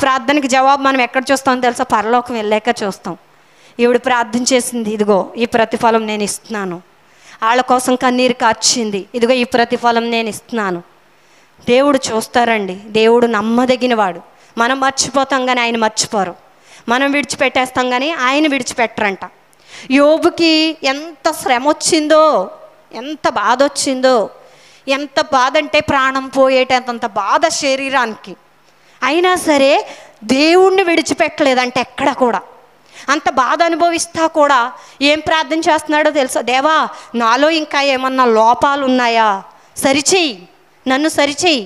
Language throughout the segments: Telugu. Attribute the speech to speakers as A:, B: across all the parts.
A: ప్రార్థనకి జవాబు మనం ఎక్కడ చూస్తామో తెలుసా? పరలోకం వెళ్ళాక చూస్తాం. ఈవిడ ప్రార్థన చేసింది, ఇదిగో ఈ ప్రతిఫలం నేను ఇస్తున్నాను. వాళ్ళ కోసం కన్నీరు కార్చింది, ఇదిగో ఈ ప్రతిఫలం నేను ఇస్తున్నాను. దేవుడు చూస్తారండి. దేవుడు నమ్మదగినవాడు. మనం మర్చిపోతాం కానీ ఆయన మర్చిపోరు. మనం విడిచిపెట్టేస్తాం కానీ ఆయన విడిచిపెట్టరంట. యోబుకి ఎంత శ్రమ వచ్చిందో, ఎంత బాధ వచ్చిందో, ఎంత బాధ అంటే ప్రాణం పోయేటంత బాధ శరీరానికి. అయినా సరే దేవుణ్ణి విడిచిపెట్టలేదంటే ఎక్కడ కూడా. అంత బాధ అనుభవిస్తా కూడా ఏం ప్రార్థన చేస్తున్నాడో తెలుసా? దేవా, నాలో ఇంకా ఏమన్నా లోపాలు ఉన్నాయా? సరిచేయి, నన్ను సరిచేయి.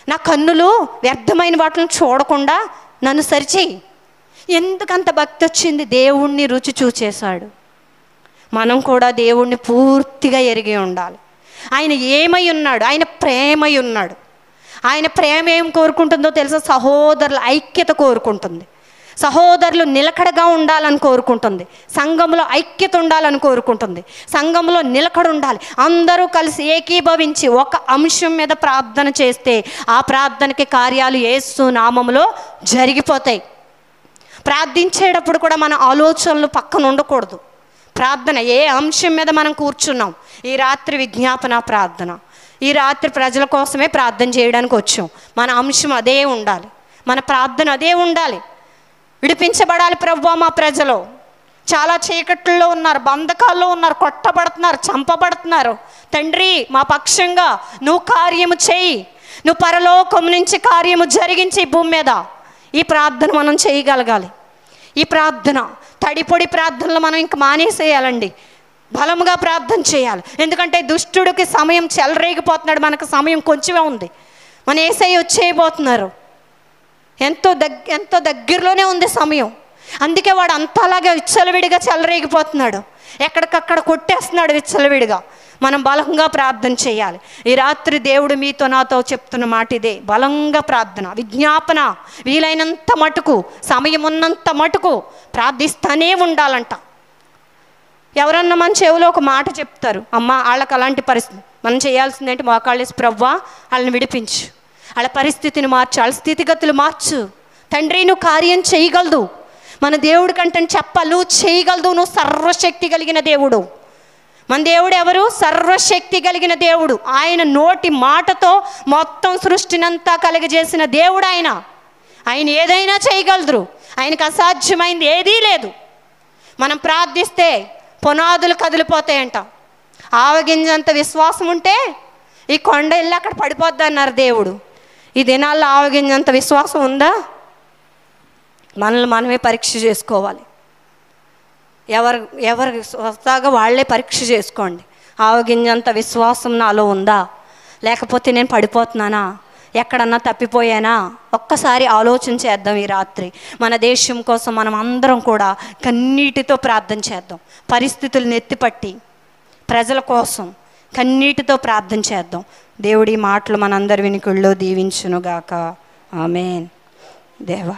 A: నా కన్నులు వ్యర్థమైన వాటిని చూడకుండా నన్ను సరిచేయి. ఎందుకంత భక్తి వచ్చింది? దేవుణ్ణి రుచి చూచేశాడు. మనం కూడా దేవుణ్ణి పూర్తిగా ఎరిగి ఉండాలి. ఆయన ఏమై ఉన్నాడు? ఆయన ప్రేమై ఉన్నాడు. ఆయన ప్రేమ ఏం కోరుకుంటుందో తెలుసా? సహోదరుల ఐక్యత కోరుకుంటుంది. సహోదరులు నిలకడగా ఉండాలని కోరుకుంటుంది. సంఘంలో ఐక్యత ఉండాలని కోరుకుంటుంది. సంఘంలో నిలకడ ఉండాలి. అందరూ కలిసి ఏకీభవించి ఒక అంశం మీద ప్రార్థన చేస్తే ఆ ప్రార్థనకి కార్యాలు యేసు నామములో జరిగిపోతాయి. ప్రార్థించేటప్పుడు కూడా మన ఆలోచనలు పక్కన ఉండకూడదు. ప్రార్థన ఏ అంశం మీద మనం కూర్చున్నాం? ఈ రాత్రి విజ్ఞాపన ప్రార్థన, ఈ రాత్రి ప్రజల కోసమే ప్రార్థన చేయడానికి వచ్చాం. మన అంశం అదే ఉండాలి, మన ప్రార్థన అదే ఉండాలి. విడిపించబడాలి ప్రభువా. మా ప్రజలు చాలా చీకట్లో ఉన్నారు, బంధకాల్లో ఉన్నారు, కొట్టబడుతున్నారు, చంపబడుతున్నారు. తండ్రి, మా పక్షంగా నువ్వు కార్యము చేయి. నువ్వు పరలోకం నుంచి కార్యము జరిగించి భూమి మీద. ఈ ప్రార్థన మనం చేయగలగాలి. ఈ ప్రార్థన తడిపొడి ప్రార్థనలు మనం ఇంక మానేసేయాలండి. బలముగా ప్రార్థన చేయాలి. ఎందుకంటే దుష్టుడికి సమయం చెలరేగిపోతున్నాడు. మనకు సమయం కొంచెమే ఉంది. మన యేసయ్య వచ్చేయబోతున్నారు. ఎంతో దగ్గరలోనే ఉంది సమయం. అందుకే వాడు అంతలాగా విచ్చలవిడిగా చెలరేగిపోతున్నాడు. ఎక్కడికక్కడ కొట్టేస్తున్నాడు విచ్చలవిడిగా. మనం బలంగా ప్రార్థన చేయాలి. ఈ రాత్రి దేవుడు మీతో నాతో చెప్తున్న మాట ఇదే. బలంగా ప్రార్థన, విజ్ఞాపన, వీలైనంత మటుకు, సమయం ఉన్నంత మటుకు ప్రార్థిస్తూనే ఉండాలంట. ఎవరన్నా మన చెవిలో ఒక మాట చెప్తారు, అమ్మ వాళ్ళకి అలాంటి పరిస్థితి, మనం చేయాల్సిందేంటి? మోకాళ్ళేసి ప్రభువా వాళ్ళని విడిపించు, వాళ్ళ పరిస్థితిని మార్చు, వాళ్ళ స్థితిగతులు మార్చు. తండ్రి, నువ్వు కార్యం చేయగలదు. మన దేవుడి కంటే చెప్పాలి, నువ్వు చేయగలదు. నువ్వు సర్వశక్తి కలిగిన దేవుడు. మన దేవుడు ఎవరు? సర్వశక్తి కలిగిన దేవుడు. ఆయన నోటి మాటతో మొత్తం సృష్టినంతా కలుగజేసిన దేవుడు ఆయన. ఆయన ఏదైనా చేయగలరు. ఆయనకు అసాధ్యమైంది ఏదీ లేదు. మనం ప్రార్థిస్తే పునాదులు కదిలిపోతాయంట. ఆవగింజంత విశ్వాసం ఉంటే ఈ కొండ వెళ్ళి అక్కడ పడిపోద్ది అన్నారు దేవుడు. ఈ దినాల్లో ఆవగింజంత విశ్వాసం ఉందా? మనల్ని మనమే పరీక్ష చేసుకోవాలి. ఎవరు స్వతహాగా వాళ్ళే పరీక్ష చేసుకోండి. ఆవగింజంత విశ్వాసం నాలో ఉందా? లేకపోతే నేను పడిపోతున్నానా? ఎక్కడన్నా తప్పిపోయానా? ఒక్కసారి ఆలోచన చేద్దాం. ఈ రాత్రి మన దేశం కోసం మనం అందరం కూడా కన్నీటితో ప్రార్థన చేద్దాం. పరిస్థితులను ఎత్తిపట్టి ప్రజల కోసం కన్నీటితో ప్రార్థన చేద్దాం. దేవుడి మాటలు మనందరి వినికిడిలో దీవించునుగాక. ఆమేన్. దేవా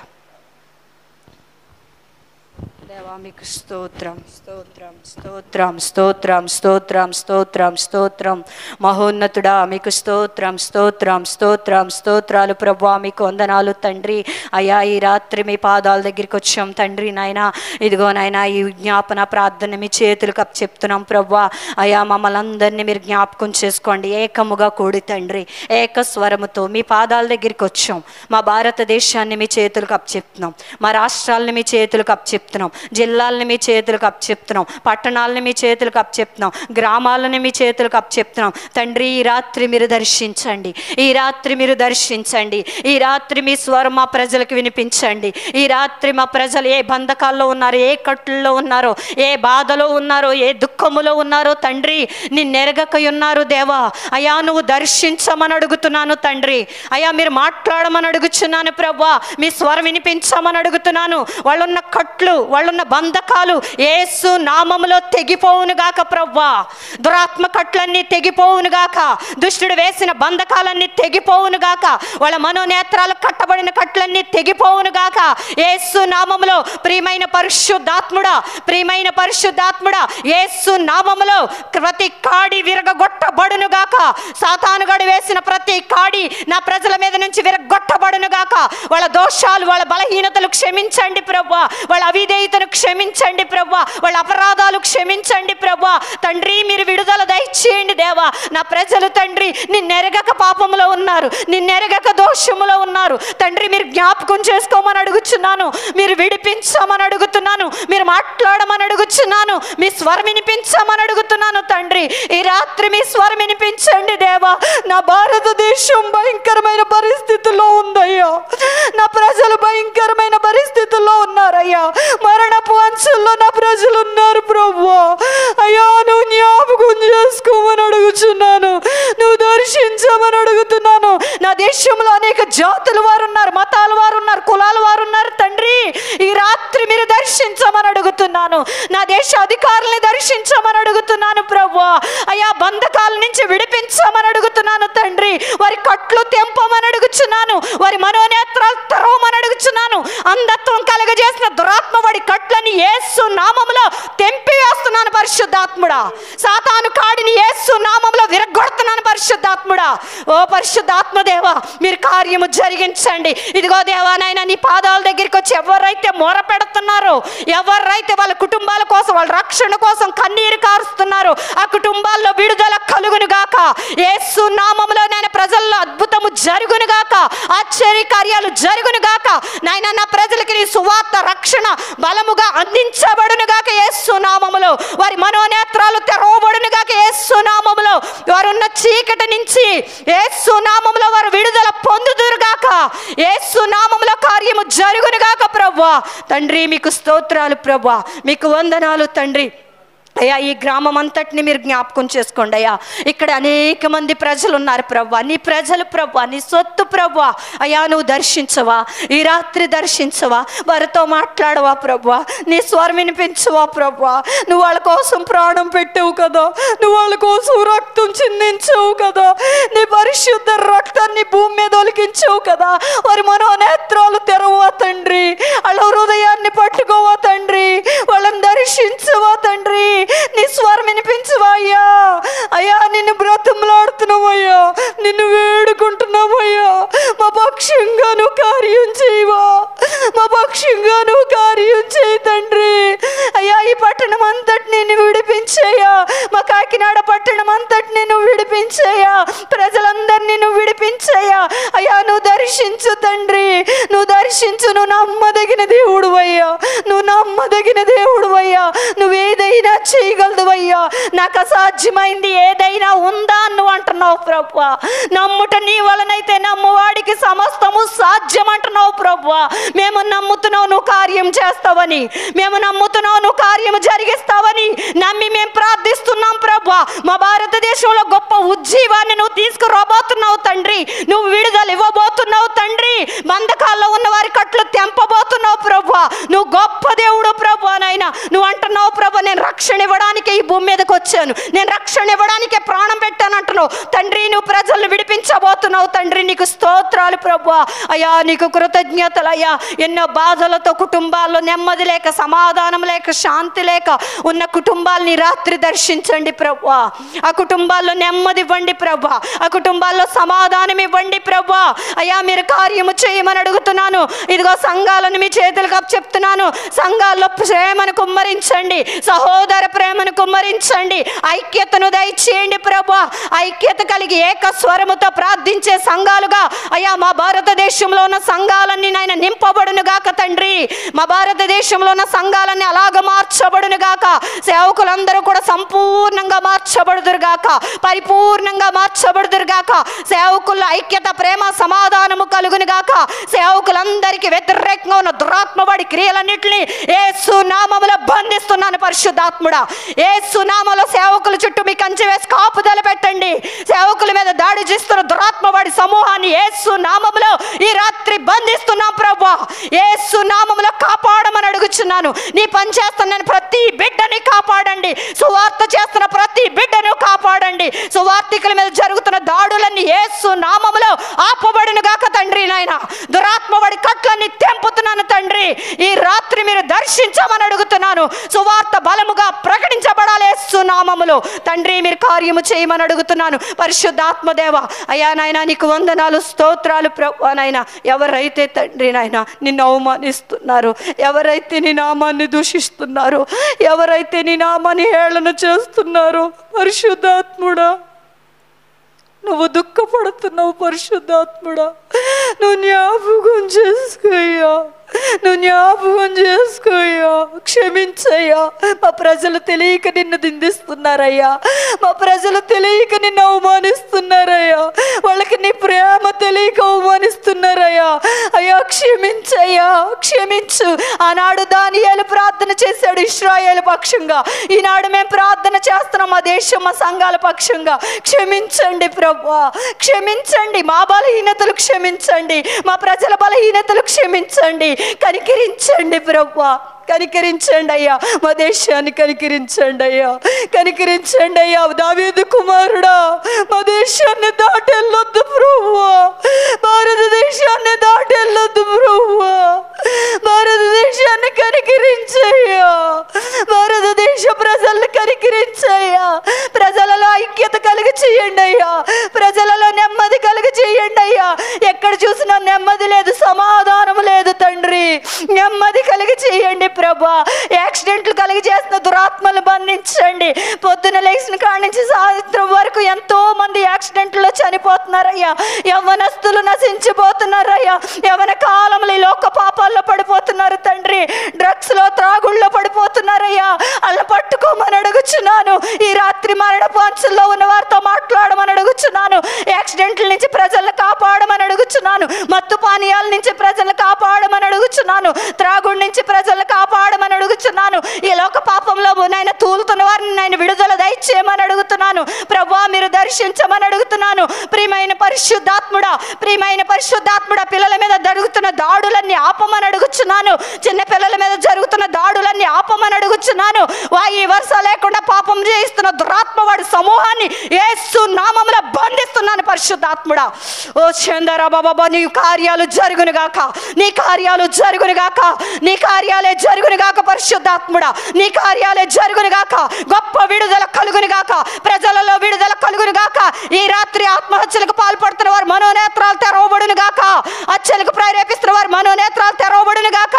A: మీకు స్తోత్రం, స్తోత్రం, స్తోత్రం, స్తోత్రం, స్తోత్రం, స్తోత్రం, స్తోత్రం. మహోన్నతుడా మీకు స్తోత్రం, స్తోత్రం, స్తోత్రం, స్తోత్రాలు ప్రభువా. మీకు వందనాలు తండ్రి. అయ్యా, ఈ రాత్రి మీ పాదాల దగ్గరికి వచ్చాం తండ్రి. నాయన ఇదిగో నాయన, ఈ విజ్ఞాపన ప్రార్థన మీ చేతులకు చెప్తున్నాం ప్రభువా. అయ్యా, మమ్మల్ని అందరినీ మీరు జ్ఞాపకం చేసుకోండి. ఏకముగా కూడి తండ్రి, ఏక స్వరముతో మీ పాదాల దగ్గరికి వచ్చాం. మా భారతదేశాన్ని మీ చేతులకు అప్పచెప్తున్నాం. మా రాష్ట్రాలని మీ చేతులకు అప్పచెప్తున్నాం. జిల్లాలని మీ చేతులకు అప్పచెప్తున్నాం. పట్టణాలని మీ చేతులకు అప్పచెప్తున్నాం. గ్రామాలని మీ చేతులకు అప్పచెప్తున్నాం తండ్రి. ఈ రాత్రి మీరు దర్శించండి. ఈ రాత్రి మీరు దర్శించండి. ఈ రాత్రి మీ స్వరం మా ప్రజలకు వినిపించండి. ఈ రాత్రి మా ప్రజలు ఏ బంధకాల్లో ఉన్నారో, ఏ కట్టుల్లో ఉన్నారో, ఏ బాధలో ఉన్నారో, ఏ దుఃఖములో ఉన్నారో తండ్రి, నిన్నెరగక ఉన్నారు దేవా. అయ్యా, నువ్వు దర్శించమని అడుగుతున్నాను తండ్రి. అయ్యా, మీరు మాట్లాడమని అడుగుతున్నాను ప్రభువా. మీ స్వరం వినిపించమని అడుగుతున్నాను. వాళ్ళున్న కట్లు, వాళ్ళున్న బంధకాలు యేసు నామములో తెగిపోవును గాక ప్రభువా. దురాత్మ కట్లన్నీ తెగిపోవును గాక. దుష్టుడు వేసిన బంధకాలన్నీ తెగిపోవును గాక. వాళ్ళ మనోనేత్రాలు కట్టబడిన కట్లన్నీ తెగిపోవును గాక యేసు నామములో. ప్రియమైన పరిశుద్ధాత్ముడా, ప్రియమైన పరిశుద్ధాత్ముడా, యేసు నామములో ప్రతి కాడి విరగొట్టబడును గాక. సాతానుగాడు వేసిన ప్రతి కాడి నా ప్రజల మీద నుంచి విరగొట్టబడును గాక. వాళ్ళ దోషాలు, వాళ్ళ బలహీనతలు క్షమించండి ప్రభువా. వాళ్ళ అవిధేయతను క్షమించండి ప్రభువా. వాళ్ళ అపరాధాలు క్షమించండి ప్రభువా. తండ్రి మీరు విడుదల దయచేయండి దేవా. నా ప్రజలు తండ్రి నిన్నెరగక పాపములో ఉన్నారు, నిన్నెరగక దోషములో ఉన్నారు తండ్రి. మీరు జ్ఞాపకం చేసుకోమని అడుగుచున్నాను, మీరు విడిపించమని అడుగుతున్నాను, మీరు మాట్లాడమని అడుగుచున్నాను, మీ స్వరం వినిపించమని అడుగుతున్నాను తండ్రి. ఈ రాత్రి మీ స్వరం వినిపించండి దేవా. నా భారతదేశం భయంకరమైన పరిస్థితుల్లో ఉందయ్యా. నా ప్రజలు భయంకరమైన పరిస్థితుల్లో ఉన్నారయ్యా. మరణపు అంచుల్లో నా ప్రజలు ఉన్నారు ప్రభువా. అయ్యా నువ్వు జ్ఞాపకం చేసుకోమని అడుగుచున్నాను, నువ్వు దర్శించమని అడుగుతున్నాను. నా దేశంలో అనేక జాతుల వారు ఉన్నారు, మతాల వారు ఉన్నారు, కులాల వారు ఉన్నారు తండ్రి. ఈ రాత్రి మీరు దర్శించమని అడుగుతున్నాను. నా దేశ అధికారుల్ని దర్శించమని అడుగుతున్నాను ప్రభువా. అయ్యా బంధకాల నుంచి విడిపించమని అడుగుతున్నాను తండ్రి. వారి కట్లు తెంపమని అడుగుచున్నాను, వారి మనోనేత్రాలు తెరవమని అడుగుచున్నాను. అంధత్వం కలగజేసిన దురాత్మ వాడి కట్లని యేసు నామములో తెంపి వేస్తున్నాను పరిశుద్ధాత్ముడా. సాతాను కాడిని యేసు నామములో విరగొడుతున్నాను పరిశుద్ధాత్ముడా. ఓ పరిశుద్ధాత్మదేవా మీరు కార్యము జరిగించండి. ఇదిగో దేవా నాయన నీ పాదాల దగ్గరికి వచ్చి ఎవరైతే మొర పెడుతున్నారో, ఎవరైతే వాళ్ళ కుటుంబాల కోసం, వాళ్ళ రక్షణ కోసం కన్నీరు కారుస్తున్నారో ఆ కుటుంబాల్లో విడుదల కలుగును గాక. యేసు నామములో నాయన ప్రజల్లో అద్భుతము జరుగును గాక, ఆశ్చర్య కార్యాలు జరుగును గాక. నాయన నా ప్రజలకి నీ సువార్త రక్షణ బలముగా అందించబడును గాక యేసు నామములో. వారి మనోనేత్రాలు తెరవబడును గాక యేసు నామములో. వారున్న చీకటి నుంచి యేసు నామములో వారు విడుదల పొందుదురు గాక. యేసు నామములో కార్యము జరుగును గాక ప్రభువా. తండ్రి మీకు స్తోత్రాలు ప్రభువా, మీకు వందనాలు తండ్రి. అయ్యా ఈ గ్రామం అంతటిని మీరు జ్ఞాపకం చేసుకోండి అయ్యా. ఇక్కడ అనేక మంది ప్రజలు ఉన్నారు ప్రభువా. నీ ప్రజలు ప్రభువా, నీ సొత్తు ప్రభువా. అయ్యా నువ్వు దర్శించవా, ఈ రాత్రి దర్శించవా, వారితో మాట్లాడవా ప్రభువా. నీ స్వరం వినిపించవా ప్రభువా. నువ్వు వాళ్ళ కోసం ప్రాణం పెట్టావు కదా, నువ్వు వాళ్ళ కోసం రక్తం చిందించావు కదా, నీ పరిశుద్ధ రక్తాన్ని భూమి మీద ఒలికించావు కదా. వారి మనోనేత్రాలు తెరవా తండ్రి, వాళ్ళ హృదయాన్ని పట్టుకోవా తండ్రి, వాళ్ళని దర్శించవా తండ్రి. నీ స్వరం వినిపించవా అయ్యా. అయ్యా నిన్ను బ్రతిమలాడుతున్నామయ్యా, నిన్ను వేడుకుంటున్నామయ్యా. మా పక్షంగా నువ్వు కార్యం చేయవా, మా పక్షంగా నువ్వు కార్యం చేయి తండ్రి. అయ్యా ఈ పట్టణం అంతటిని నువ్వు విడిపించయ్యా, మా కాకినాడ పట్టణం అంతటిని నువ్వు విడిపించయ్యా, ప్రజలందరినీ నువ్వు విడిపించయ్యా. అయ్యా నువ్వు దర్శించు తండ్రి, నువ్వు దర్శించు. నువ్వు నమ్మదగిన దేవుడు అయ్యా, నువ్వు నమ్మదగిన దేవుడు అయ్యా. నువ్వు ఏదైనా చేయగలదువయ్యా. నాకు అసాధ్యమైంది ఏదైనా ఉందా నువ్వు అంటున్నావు ప్రభువా. నమ్ముట నీ వలనైతే నమ్మువాడికి సమస్తము సాధ్యం అంటున్నావు ప్రభువా. మేము నమ్ముతున్నావు నువ్వు కార్యం చేస్తావని, మేము నమ్ముతున్నావు నువ్వు కార్యం జరిగిస్తావని నమ్మి మేము ప్రార్థిస్తున్నాం ప్రభువా. మా భారతదేశంలో గొప్ప ఉజ్జీవాన్ని నువ్వు తీసుకురాబోతున్నావు తండ్రి, నువ్వు విడుదల ఇవ్వబోతున్నావు తండ్రి. బంధకాల్లో ఉన్న వారి కట్లు తెంపబోతున్నావు ప్రభువా. నువ్వు గొప్ప దేవుడు ప్రభువా. నాయనా నువ్వు అంటున్నావు ప్రభు నేను రక్షణ ఇవ్వడానికి ఈ భూమి మీదకి వచ్చాను, నేను రక్షణ ఇవ్వడానికే ప్రాణం పెట్టాను అంటున్నావు తండ్రి. నువ్వు ప్రజలను విడిపించబోతున్నావు తండ్రి, నీకు స్తోత్రాలు ప్రభువా. అయ్యా నీకు కృతజ్ఞతలు అయ్యా. ఎన్నో బాధలతో కుటుంబాల్లో నెమ్మది లేక, సమాధానం లేక, శాంతి లేక ఉన్న కుటుంబాలని రాత్రి దర్శించండి ప్రభువా. ఆ కుటుంబాల్లో నెమ్మది ఇవ్వండి ప్రభువా, ఆ కుటుంబాల్లో సమాధానం ఇవ్వండి ప్రభువా. అయ్యా మీరు కార్యము చేయమని అడుగుతున్నాను. ఇదిగో సంఘాలను మీ చేతులకు అప్పచెప్తున్నాను. సంఘాల్లో ప్రేమను కుమ్మరించండి, సహోదర ప్రేమను కుమ్మరించండి, ఐక్యతను దయచేయండి ప్రభువా. ఐక్యత కలిగి ఏక స్వరముతో ప్రార్థించే సంఘాలుగా అయ్యా మా భారతదేశంలో ఉన్న సంఘాలన్నీ నాయన నింపబడును గాక తండ్రి. మా భారతదేశంలో ఉన్న సంఘాలన్నీ అలాగ మార్చబడును గాక. సేవకులందరూ కూడా సంపూర్ణంగా మార్చబడుదురు గాక, పరిపూర్ణంగా మార్చబడుదురు గాక. సేవకుల ఐక్యత, ప్రేమ, సమాధానము కలుగును గాక. సేవకులందరికీ వ్యతిరేకంగా ఉన్న దురాత్మవాడి క్రియలన్నింటినీ యేసు నామములో బంధిస్తున్నాను పరిశుద్ధాత్ముడా. యేసు నామములో సేవకుల చుట్టూ మీ కంచె వేసి కాపుదల పెట్టండి. సేవకుల మీద దాడి చేస్తున్న దురాత్మవాడి సమూహాన్ని యేసు నామములో ఈ రాత్రి బంధిస్తున్నాం ప్రభువా. యేసు నామములో కాపాడమని అడుగు అడుగుచున్నాను. నీ పని చేస్తున్న ప్రతి బిడ్డని కాపాడండి. సువార్త చేస్తున్న ప్రతి బిడ్డను కాపాడండి. సువార్తికుల మీద జరుగుతున్న దాడులన్నీ యేసు నామములో ఆపబడును గాక తండ్రి. నాయన దురాత్మ వాడి కట్లన్నీ తెంపుతున్నాను తండ్రి. ఈ రాత్రి మీరు దర్శించమని అడుగుతున్నాను. సువార్త బలముగా ప్రకటించబడాలి యేసు నామములో తండ్రి. మీరు కార్యము చేయమని అడుగుతున్నాను. పరిశుద్ధాత్మదేవ అయ్యా నాయన నీకు వందనాలు, స్తోత్రాలు ప్రభువా. నాయన ఎవరైతే తండ్రి నాయన నిన్ను అవమానిస్తున్నారు, ఎవరైతే నీ నామాన్ని దూషిస్తున్నారు, ఎవరైతే నీ నామాన్ని హేళన చేస్తున్నారు, పరిశుద్ధాత్ముడా నువ్వు దుఃఖపడుతున్నావు. పరిశుద్ధాత్ముడా నువ్వు జ్ఞాపకం చేసుకోయ్యా, నువ్వు జ్ఞాపకం చేసుకోయ్యా. క్షమించయ్యా. మా ప్రజలు తెలియక నిన్ను నిందిస్తున్నారయ్యా. మా ప్రజలు తెలియక నిన్ను అవమానిస్తున్నారయ్యా. వాళ్ళకి నీ ప్రేమ తెలియక అవమానిస్తున్నారయ్యా. అయ్యా క్షమించయ్యా, క్షమించు. ఆనాడు దానియేలు ప్రార్థన చేశాడు ఇశ్రాయేలు పక్షంగా. ఈనాడు మేము ప్రార్థన చేస్తున్నాం మా దేశం, మా సంఘాల పక్షంగా. క్షమించండి ప్రభువా, క్షమించండి. మా బలహీనతలు క్షమించండి, మా ప్రజల బలహీనతలు క్షమించండి. కనికరించండి ప్రభువా, కనికరించండి అయ్యా. మా దేశాన్ని కనికరించండి అయ్యా, కనికరించండి అయ్యా. దావీదు కుమారుడా మా దేశాన్ని దాటెళ్ళొద్దు ప్రభువా, భారతదేశాన్ని దాటెళ్ళొద్దు ప్రభువా. భారతదేశాన్ని కనికరించయ్యా, భారతదేశ ప్రజలను కనికరించయ్యా. ప్రజలలో ఐక్యత కలిగి చేయండి అయ్యా, ప్రజలలో నెమ్మది కలిగి చేయండి అయ్యా. ఎక్కడ చూసినా నెమ్మది లేదు, సమాధానం లేదు తండ్రి. నెమ్మది కలిగి చేయండి ప్రభా. యాక్సిడెంట్లు కలిగి చేసిన దురాత్మలు బంధించండి. పొద్దున లేచిన కాడి నుంచి సాయంత్రం వరకు ఎంతో మంది యాక్సిడెంట్లో చనిపోతున్నారయ్యా. యవ్వనస్తులు నశించిపోతున్నారయ్యా. యవ్వన కాలంలో ఈ లోక పాపాల్లో పడిపోతున్నారు తండ్రి. డ్రగ్స్ లో, త్రాగుళ్ళలో పడిపోతున్నారయ్యా. వాళ్ళని పట్టుకోమని అడుగుచున్నాను. ఈ రాత్రి మరణ పాంచుల్లో ఉన్న వారితో మాట్లాడమని అడుగుచున్నాను. యాక్సిడెంట్ల నుంచి ప్రజలను కాపాడమని అడుగుచున్నాను. మత్తు పానీయాల నుంచి ప్రజలను కాపాడమని అడుగుచున్నాను. త్రాగుడి నుంచి ప్రజలను కాపాడమని అడుగుచున్నాను. ఈ లోక పాపంలో నాయన తూలుతున్న వారిని నాయన విడుదల దయచేయమని అడుగుతున్నాను. ప్రభువా మీరు దర్శించమని అడుగుతున్నాను. ప్రియమైన పరిశుద్ధాత్ముడా, ప్రియమైన పరిశుద్ధాత్ముడా పిల్లల మీద జరుగుతున్న దాడులన్నీ ఆపమని అడుగుచున్నాను. చిన్న పిల్లల మీద జరుగుతున్న దాడులన్నీ ఆపమని అడుగుచున్నాను. ఈ వర్ష లేకుండా పాపం చేయిస్తున్న దురాత్మ వాడి సమూహాన్ని యేసు నామములో బంధిస్తున్నాను పరిశుద్ధాత్ముడా. ఓ చందరా బాబా నీ కార్యాలు జరుగునుగాక, నీ కార్యాలు జరుగునుగాక, నీ కార్యాలే జరుగునుగాక పరిశుద్ధాత్ముడా. నీ కార్యాలే జరుగునుగాక. గొప్ప విడుదల కలుగునుగాక, ప్రజలలో విడుదల కలుగునుగాక. ఈ రాత్రి ఆత్మహత్యలకు పాల్పడుతున్న వారు మనోనేత్రాలు తెరవబడునుగాక, హత్యలకు ప్రేరేపిస్తున్న వారు మనోనేత్రాలు తెరవబడునుగాక.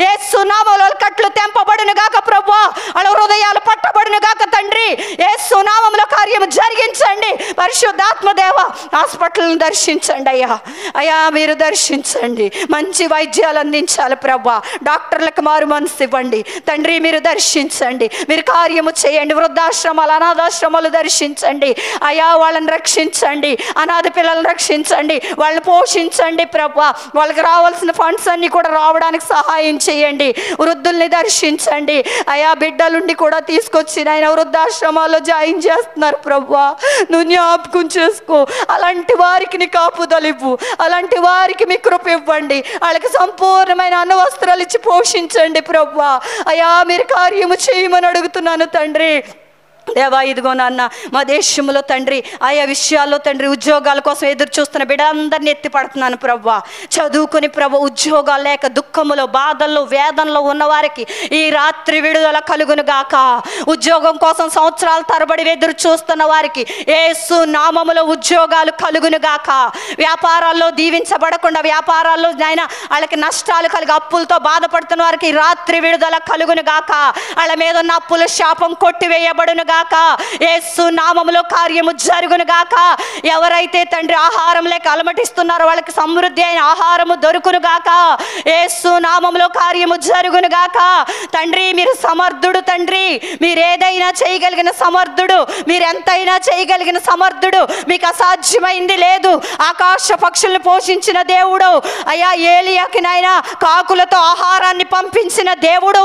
A: యేసు నామములో కట్లు తెంపబడునుగాక ప్రభువా. వాళ్ళ హృదయాలు పట్టబడునుగాక తండ్రి. యేసు నామములో కార్యము జరిగించండి పరిశుద్ధాత్మ దేవ. హాస్పిటల్ని దర్శించండి అయ్యా. అయ్యా మీరు దర్శించండి, మంచి వైద్యాలు అందించాలి ప్రభువా. డాక్టర్లకు మారు మనసు ఇవ్వండి తండ్రి. మీరు దర్శించండి, మీరు కార్యము చేయండి. వృద్ధాశ్రమాలు, అనాథాశ్రమాలు దర్శించండి అయ్యా. వాళ్ళని రక్షించండి, అనాథ పిల్లలను రక్షించండి, వాళ్ళని పోషించండి ప్రభువా. వాళ్ళకి రావాల్సిన ఫండ్స్ అన్ని కూడా రావడానికి సహాయం చేయండి. వృద్ధుల్ని దర్శించండి అయ్యా. బిడ్డలుండి కూడా తీసుకొచ్చి ఆయన వృద్ధాశ్రమాల్లో జాయిన్ చేస్తున్నారు ప్రభువా. నువ్వు జ్ఞాపకం చేసుకో. అలాంటి వారికి నీ కాపుదలివ్వు, అలాంటి వారికి మీ కృప ఇవ్వండి. వాళ్ళకి సంపూర్ణమైన అన్న వస్త్రాలు ఇచ్చి పోషించండి ప్రభువా. అయ్యా మీరు కార్యము చేయమని అడుగుతున్నాను తండ్రి. దేవా ఇదిగో నాన్న మా దేశంలో తండ్రి ఆయా విషయాల్లో తండ్రి ఉద్యోగాల కోసం ఎదురు చూస్తున్న బిడ్డలందరినీ ఎత్తి పడుతున్నాను ప్రభువా. చదువుకుని ప్రభు ఉద్యోగాలు లేక దుఃఖములో, బాధల్లో, వేదనలో ఉన్నవారికి ఈ రాత్రి విడుదల కలుగును గాక. ఉద్యోగం కోసం సంవత్సరాల తరబడి ఎదురు చూస్తున్న వారికి యేసు నామములో ఉద్యోగాలు కలుగును గాక. వ్యాపారాల్లో దీవించబడకుండా వ్యాపారాల్లో నాయన వాళ్ళకి నష్టాలు కలిగి అప్పులతో బాధపడుతున్న వారికి ఈ రాత్రి విడుదల కలుగును గాక. వాళ్ళ మీద ఉన్న అప్పుల శాపం కొట్టివేయబడును గాక. యేసు నామములో కార్యము జరుగును గాక. ఎవరైతే తండ్రి ఆహారం లేక అలమటిస్తున్నారో వాళ్ళకి సమృద్ధి అయిన ఆహారము దొరుకును గాక. యేసు నామములో కార్యము జరుగును గాక. తండ్రి మీరు సమర్థుడు తండ్రి. మీరు ఏదైనా చేయగలిగిన సమర్థుడు, మీరు ఎంతైనా చేయగలిగిన సమర్థుడు. మీకు అసాధ్యమైంది లేదు. ఆకాశ పక్షులను పోషించిన దేవుడు అయ్యా. ఏలియాకి నాయనా కాకులతో ఆహారాన్ని పంపించిన దేవుడు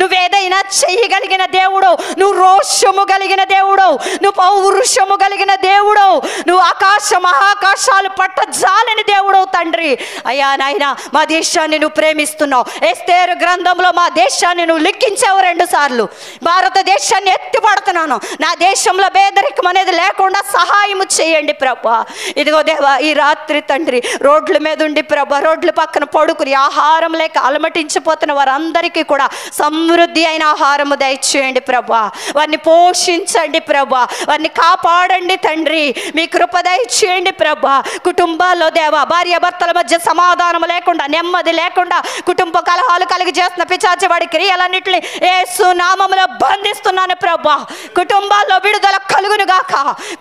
A: నువ్వేదైనా చేయగలిగిన దేవుడు. నువ్వు రోష రోషము కలిగిన దేవుడవు, నువ్వు పౌరుషము కలిగిన దేవుడవు, నువ్వు ఆకాశ మహాకాశాలు పట్టజాలని దేవుడవు తండ్రి. అయ్యా నాయన మా దేశాన్ని నువ్వు ప్రేమిస్తున్నావు. ఎస్తేరు గ్రంథంలో మా దేశాన్ని నువ్వు లిఖించావు 2 సార్లు. భారతదేశాన్ని ఎత్తిపడుతున్నాను, నా దేశంలో పేదరికం అనేది లేకుండా సహాయము చేయండి ప్రభా. ఇదిగో దేవా ఈ రాత్రి తండ్రి రోడ్ల మీద ఉండి ప్రభా, రోడ్ల పక్కన పడుకుని ఆహారం లేక అలమటించిపోతున్న వారందరికీ కూడా సమృద్ధి అయిన ఆహారము దయచేయండి ప్రభా. వారిని పోషించండి ప్రభా, వారిని కాపాడండి తండ్రి. మీ కృప దయచేయండి ప్రభా. కుటుంబాల్లో దేవా భార్యాభర్తల మధ్య సమాధానం లేకుండా, నెమ్మది లేకుండా, కుటుంబ కలహాలు కలిగి చేస్తున్న పిశాచ వాడి క్రియలన్నింటినీ యేసు నామములో బంధిస్తున్నాను ప్రభా. కుటుంబాల్లో విడుదల కలుగును గాక,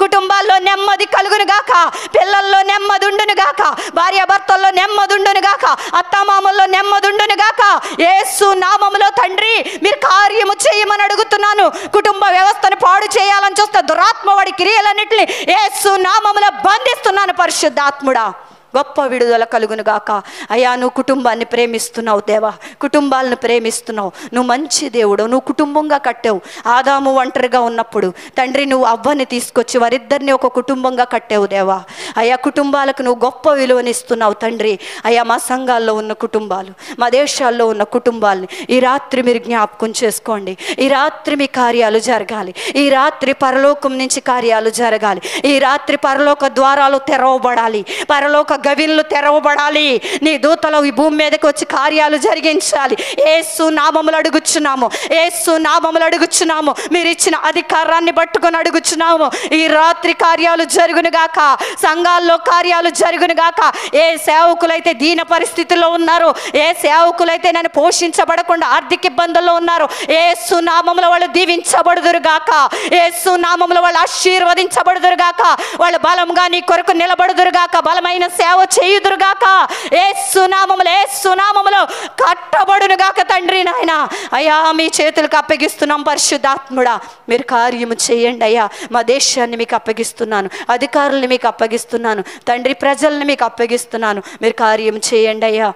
A: కుటుంబాల్లో నెమ్మది కలుగును గాక, పిల్లల్లో నెమ్మది ఉండును గాక, భార్యాభర్తల్లో నెమ్మది ఉండును గాక, అత్తమామల్లో నెమ్మది ఉండును గాక. యేసు నామములో తండ్రి మీరు కార్యము చేయమని అడుగుతున్నాను. కుటుంబ వ్యవస్థను పాడు చేయాలని చూస్తే దురాత్మ వాడి క్రియలన్నింటినీ యేసు నామములో బంధిస్తున్నాను పరిశుద్ధాత్ముడా. గొప్ప విడుదల కలుగును గాక. అయ్యా నువ్వు కుటుంబాన్ని ప్రేమిస్తున్నావు దేవా, కుటుంబాలను ప్రేమిస్తున్నావు. నువ్వు మంచి దేవుడు, నువ్వు కుటుంబంగా కట్టావు. ఆదాము ఒంటరిగా ఉన్నప్పుడు తండ్రి నువ్వు అవ్వని తీసుకొచ్చి వారిద్దరిని ఒక కుటుంబంగా కట్టావు దేవా. అయ్యా కుటుంబాలకు నువ్వు గొప్ప విలువనిస్తున్నావు తండ్రి. అయ్యా మా సంఘాల్లో ఉన్న కుటుంబాలు, మా దేశాల్లో ఉన్న కుటుంబాలని ఈ రాత్రి మీరు జ్ఞాపకం చేసుకోండి. ఈ రాత్రి మీ కార్యాలు జరగాలి. ఈ రాత్రి పరలోకం నుంచి కార్యాలు జరగాలి. ఈ రాత్రి పరలోక ద్వారాలు తెరవబడాలి, పరలోక గవిన్లు తెరవబడాలి. నీ దూతలు ఈ భూమి మీదకి వచ్చి కార్యాలు జరిగించాలి. యేసు నామములు అడుగుచున్నాము, యేసు నామములు అడుగుచున్నాము. మీరు ఇచ్చిన అధికారాన్ని పట్టుకొని అడుగుచున్నాము. ఈ రాత్రి కార్యాలు జరుగును గాక, సంఘాల్లో కార్యాలు జరుగును గాక. ఏ సేవకులైతే దీన పరిస్థితుల్లో ఉన్నారో, ఏ సేవకులైతే నన్ను పోషించబడకుండా ఆర్థిక ఇబ్బందుల్లో ఉన్నారో, యేసు నామములో వాళ్ళు దీవించబడుదురు గాక, యేసు నామములో వాళ్ళు ఆశీర్వదించబడుదురు గాక, వాళ్ళు బలంగా నీ కొరకు నిలబడుదురు గాక, బలమైన సేవ చేయుదురుగాక. యేసు నామములో కట్టబడును గాక తండ్రి నాయన. అయ్యా మీ చేతులకు అప్పగిస్తున్నాం పరిశుద్ధాత్ముడా, మీరు కార్యము చేయండి అయ్యా. మా దేశాన్ని మీకు అప్పగిస్తున్నాను, అధికారుల్ని మీకు అప్పగిస్తున్నాను తండ్రి, ప్రజల్ని మీకు అప్పగిస్తున్నాను. మీరు కార్యం చేయండి అయ్యా.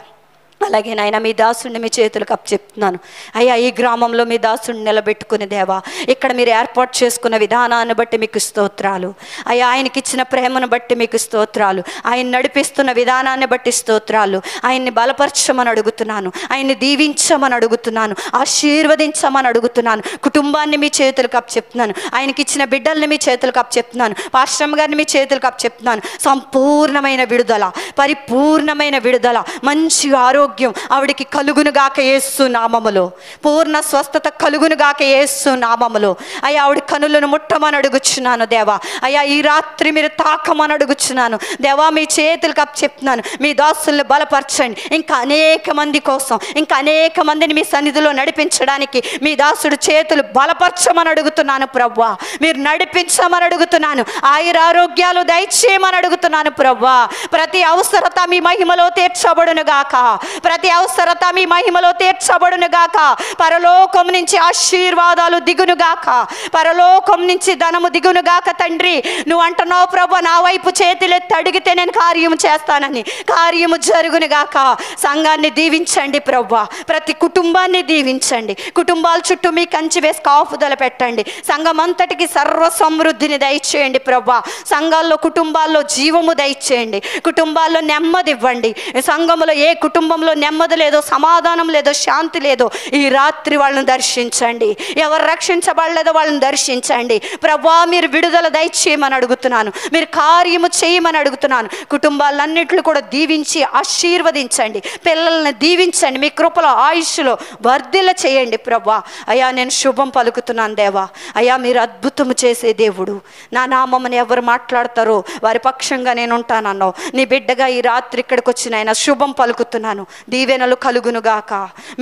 A: అలాగే నాయన మీ దాసుడిని మీ చేతులకు అప్పచెప్తున్నాను అయ్యా. ఈ గ్రామంలో మీ దాసుడిని నిలబెట్టుకుని దేవా, ఇక్కడ మీరు ఏర్పాటు చేసుకున్న విధానాన్ని బట్టి మీకు స్తోత్రాలు అయ్యా. ఆయనకి ఇచ్చిన ప్రేమను బట్టి మీకు స్తోత్రాలు, ఆయన నడిపిస్తున్న విధానాన్ని బట్టి స్తోత్రాలు. ఆయన్ని బలపరచమని అడుగుతున్నాను, ఆయన్ని దీవించమని అడుగుతున్నాను, ఆశీర్వదించమని అడుగుతున్నాను. కుటుంబాన్ని మీ చేతులకు అప్పచెప్తున్నాను, ఆయనకి ఇచ్చిన బిడ్డల్ని మీ చేతులకు అప్పచెప్తున్నాను, పాస్టర్ గారిని మీ చేతులకు అప్పచెప్తున్నాను. సంపూర్ణమైన విడుదల, పరిపూర్ణమైన విడుదల, మంచి ఆరోగ్యం ఆవిడికి కలుగునుగాక యేసు నామములో, పూర్ణ స్వస్థత కలుగునుగాక యేసు నామములో. అయ్యా ఆవిడ కనులను ముట్టమని అడుగుచున్నాను దేవా. అయ్యా ఈ రాత్రి మీరు తాకమని అడుగుచున్నాను దేవా. మీ చేతులకు అప్పచెప్తున్నాను, మీ దాసుల్ని బలపరచండి. ఇంకా అనేక మంది కోసం, ఇంకా అనేక మందిని మీ సన్నిధిలో నడిపించడానికి మీ దాసుడు చేతులు బలపరచమని అడుగుతున్నాను ప్రభువా. మీరు నడిపించమని అడుగుతున్నాను, ఆయురారోగ్యాలు దయచేయమని అడుగుతున్నాను ప్రభువా. ప్రతి అవసరత మీ మహిమలో తీర్చబడును గాక, ప్రతి అవసరత మీ మహిమలో తీర్చబడును గాక. పరలోకం నుంచి ఆశీర్వాదాలు దిగును గాక, పరలోకం నుంచి ధనము దిగును గాక తండ్రి. నువ్వు అంటున్నావు ప్రభు, నా వైపు చేతులెత్తి అడిగితే నేను కార్యము చేస్తానని. కార్యము జరుగును గాక. సంఘాన్ని దీవించండి ప్రభు, ప్రతి కుటుంబాన్ని దీవించండి. కుటుంబాల చుట్టూ మీ కంచి వేసి కాపుదల పెట్టండి. సంఘం అంతటికి సర్వ సమృద్ధిని దయచేయండి ప్రభు. సంఘాల్లో కుటుంబాల్లో జీవము దయచేయండి, కుటుంబాల్లో నెమ్మది ఇవ్వండి. సంఘంలో ఏ కుటుంబంలో నెమ్మది లేదో, సమాధానం లేదో, శాంతి లేదో, ఈ రాత్రి వాళ్ళని దర్శించండి. ఎవరు రక్షించబడలేదో వాళ్ళని దర్శించండి ప్రభువా. మీరు విడుదల దయచేయమని అడుగుతున్నాను, మీరు కార్యము చేయమని అడుగుతున్నాను. కుటుంబాలన్నింటిలో కూడా దీవించి ఆశీర్వదించండి, పిల్లల్ని దీవించండి, మీ కృపలో ఆయుష్లో వర్ధిల్ల చేయండి ప్రభువా. అయ్యా నేను శుభం పలుకుతున్నాను దేవా. అయ్యా మీరు అద్భుతము చేసే దేవుడు. నా నామముని ఎవరు మాట్లాడతారో వారి పక్షంగా నేను ఉంటానన్నావు. నీ బిడ్డగా ఈ రాత్రి ఇక్కడికి వచ్చిన ఆయన శుభం పలుకుతున్నాను. దీవెనలు కలుగునుగాక,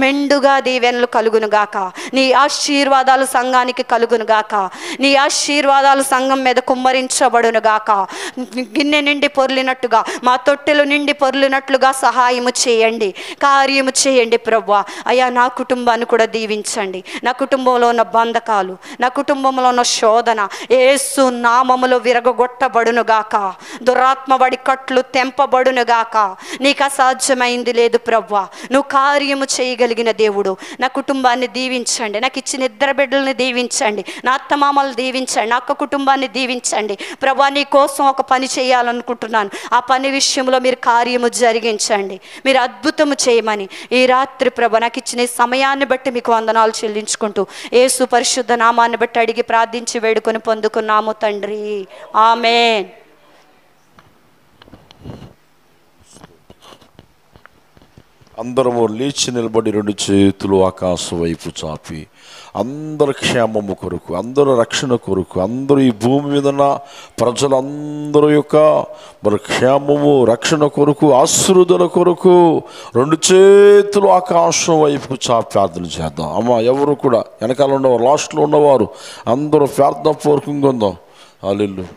A: మెండుగా దీవెనలు కలుగునుగాక. నీ ఆశీర్వాదాలు సంఘానికి కలుగునుగాక, నీ ఆశీర్వాదాలు సంఘం మీద కుమ్మరించబడునుగాక. గిన్నె నిండి పొర్లినట్టుగా, మా తొట్టెలు నిండి పొర్లినట్లుగా సహాయము చేయండి, కార్యము చేయండి ప్రభువా. అయ్యా నా కుటుంబాన్ని కూడా దీవించండి. నా కుటుంబంలో ఉన్న బంధకాలు, నా కుటుంబంలో ఉన్న శోధన యేసు నామములో విరగొట్టబడునుగాక. దురాత్మ వాడి కట్లు తెంపబడునుగాక. నీకు అసాధ్యమైంది లేదు ప్రభువా, నువ్వు కార్యము చేయగలిగిన దేవుడు. నా కుటుంబాన్ని దీవించండి, నాకు ఇచ్చిన ఇద్దరు బిడ్డల్ని దీవించండి, నా అత్తమామలు దీవించండి, నా అక్క కుటుంబాన్ని దీవించండి ప్రభువా. నీ కోసం ఒక పని చేయాలనుకుంటున్నాను, ఆ పని విషయంలో మీరు కార్యము జరిగించండి, మీరు అద్భుతము చేయమని ఈ రాత్రి ప్రభువా నాకు ఇచ్చిన సమయాన్ని బట్టి మీకు వందనాలు చెల్లించుకుంటూ యేసు పరిశుద్ధ నామాన్ని బట్టి అడిగి ప్రార్థించి వేడుకొని పొందుకున్నాము తండ్రి, ఆమేన్.
B: అందరము లేచి నిలబడి రెండు చేతులు ఆకాశం వైపు చాపి అందరి క్షేమము కొరకు, అందరూ రక్షణ కొరకు, అందరూ ఈ భూమి మీద ఉన్న ప్రజలందరూ యొక్క మరి క్షేమము రక్షణ కొరకు, ఆశీర్వాదాల కొరకు రెండు చేతులు ఆకాశం వైపు చాపి ప్రార్థన చేద్దాం. అమ్మ ఎవరు కూడా వెనకాల ఉన్నవారు, లాస్ట్లో ఉన్నవారు అందరూ ప్రార్థన పూర్వకంగా ఉందాం. హల్లెలూయా.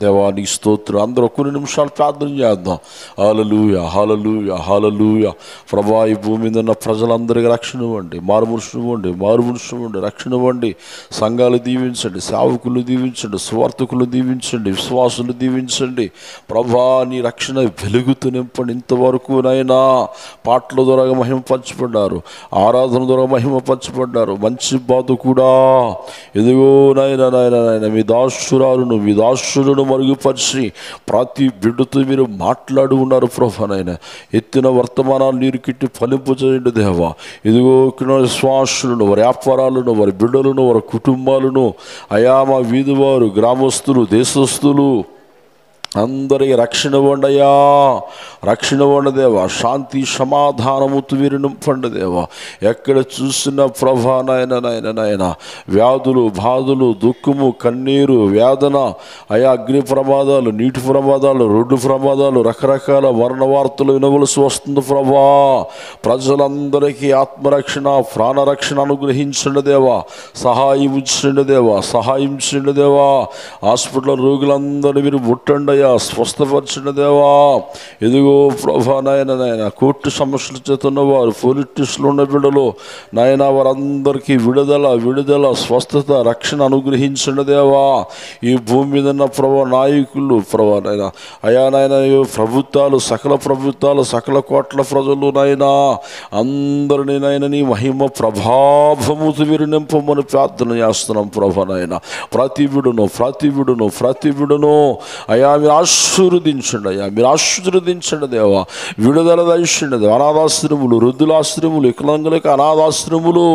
B: దేవానికి స్తోత్రం. అందరూ కొన్ని నిమిషాలు ప్రార్థన చేద్దాం. హల్లెలూయా, హల్లెలూయా, హల్లెలూయా. ప్రభా ఈ భూమి మీద ఉన్న ప్రజలందరికీ రక్షణ ఇవ్వండి, మారుమనసు ఇవ్వండి, రక్షణ ఇవ్వండి. సంఘాలు దీవించండి, సేవకులు దీవించండి, స్వార్థకులు దీవించండి, విశ్వాసులు దీవించండి. ప్రభా నీ రక్షణ వెలుగుతూ నింపండి. ఇంతవరకు నాయనా పాటల ద్వారా మహిమ పంచబడ్డారు, ఆరాధన ద్వారా మహిమ పంచబడ్డారు. మంచి బాధ కూడా ఎదుగో నాయన నాయన నాయన మీ దాసురాలను, మీ దాసులను మరుగుపరిచి ప్రతి బిడ్డతో మీరు మాట్లాడి ఉన్నారు ప్రభా. నాయన ఎత్తిన వర్తమానాలు నీరు కిట్టి ఫలింపు చేయండి దేవా. ఇదిగో విశ్వాసులను, వారి వ్యాపారాలను, వారి బిడ్డలను, వారి కుటుంబాలను, అయా మా వీధి వారు, గ్రామస్తులు, దేశస్తులు అందరికీ రక్షణ ఇవ్వండియా, రక్షణ ఇవ్వండి దేవా. శాంతి సమాధానముతో వీరు నింపండి దేవా. ఎక్కడ చూసిన ప్రభా నాయన నాయన నాయన వ్యాధులు, బాధలు, దుఃఖము, కన్నీరు, వేదన, అయా అగ్ని ప్రమాదాలు, నీటి ప్రమాదాలు, రోడ్డు ప్రమాదాలు, రకరకాల మరణ వార్తలు వినవలసి వస్తుంది ప్రభా. ప్రజలందరికీ ఆత్మరక్షణ, ప్రాణరక్షణ అనుగ్రహించండి దేవా. సహాయం ఇచ్చండి దేవా, సహాయం చేయండి దేవా. హాస్పిటల్ రోగులందరినీ మీరు ముట్టండి, స్వస్థపరచండి దేవా. ఎదుగో ప్రభా నాయన నాయన కోర్టు సమస్యలు చేతున్నవారు, పోలీస్ స్టేషన్లో ఉన్న బిడ్డలు నాయన వారందరికీ విడుదల, విడుదల, స్వస్థత, రక్షణ అనుగ్రహించండి దేవా. ఈ భూమి మీద ఉన్న ప్రభా నాయకులు ప్రభా నాయన అయా నాయన ప్రభుత్వాలు, సకల ప్రభుత్వాలు, సకల కోట్ల ప్రజలు నాయన అందరినీ నాయన నీ మహిమ ప్రభావముతో మీరు నింపమని ప్రార్థన చేస్తున్నాం ప్రభా నాయన. ప్రతి బిడును అయా మీరు ఆశీర్వదించండి, అయ్యా మీరు ఆశీర్వదించండి దేవా. విడుదల దయచండి దేవా. అనాథాశ్రములు, వృద్ధులాశ్రములు, వికలాంగులకు అనాథాశ్రములు